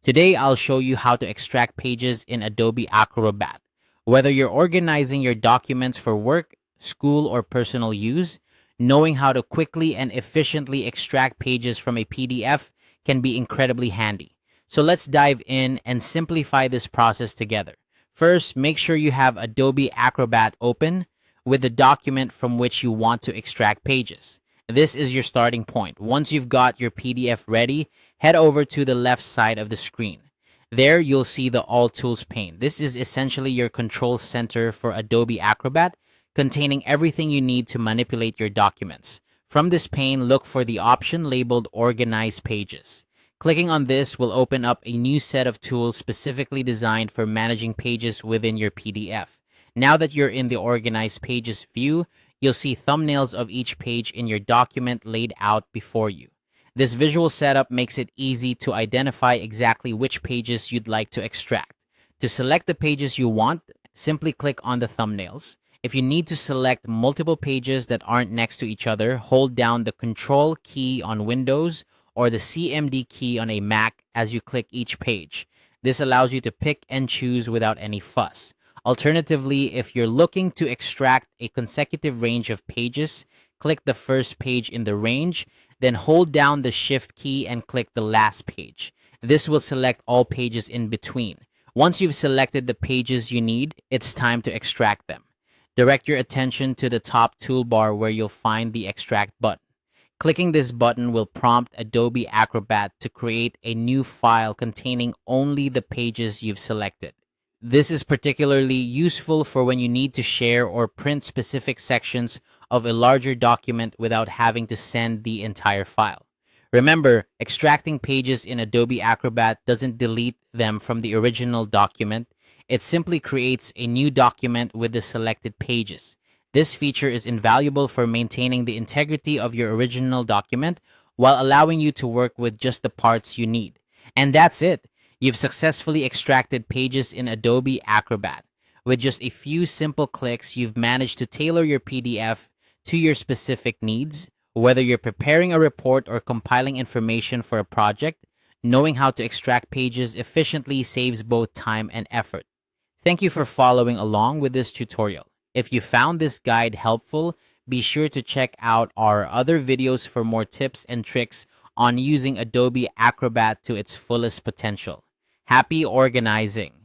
Today, I'll show you how to extract pages in Adobe Acrobat. Whether you're organizing your documents for work, school, or personal use, knowing how to quickly and efficiently extract pages from a PDF can be incredibly handy. So let's dive in and simplify this process together. First, make sure you have Adobe Acrobat open with the document from which you want to extract pages. This is your starting point. Once you've got your PDF ready, head over to the left side of the screen. There, you'll see the All Tools pane. This is essentially your control center for Adobe Acrobat, containing everything you need to manipulate your documents. From this pane, look for the option labeled Organize Pages. Clicking on this will open up a new set of tools specifically designed for managing pages within your PDF. Now that you're in the Organize Pages view, you'll see thumbnails of each page in your document laid out before you. This visual setup makes it easy to identify exactly which pages you'd like to extract. To select the pages you want, simply click on the thumbnails. If you need to select multiple pages that aren't next to each other, hold down the Control key on Windows or the CMD key on a Mac as you click each page. This allows you to pick and choose without any fuss. Alternatively, if you're looking to extract a consecutive range of pages, click the first page in the range, then hold down the Shift key and click the last page. This will select all pages in between. Once you've selected the pages you need, it's time to extract them. Direct your attention to the top toolbar where you'll find the Extract button. Clicking this button will prompt Adobe Acrobat to create a new file containing only the pages you've selected. This is particularly useful for when you need to share or print specific sections of a larger document without having to send the entire file. Remember, extracting pages in Adobe Acrobat doesn't delete them from the original document. It simply creates a new document with the selected pages. This feature is invaluable for maintaining the integrity of your original document while allowing you to work with just the parts you need. And that's it. You've successfully extracted pages in Adobe Acrobat. With just a few simple clicks, you've managed to tailor your PDF to your specific needs. Whether you're preparing a report or compiling information for a project, knowing how to extract pages efficiently saves both time and effort. Thank you for following along with this tutorial. If you found this guide helpful, be sure to check out our other videos for more tips and tricks on using Adobe Acrobat to its fullest potential. Happy organizing!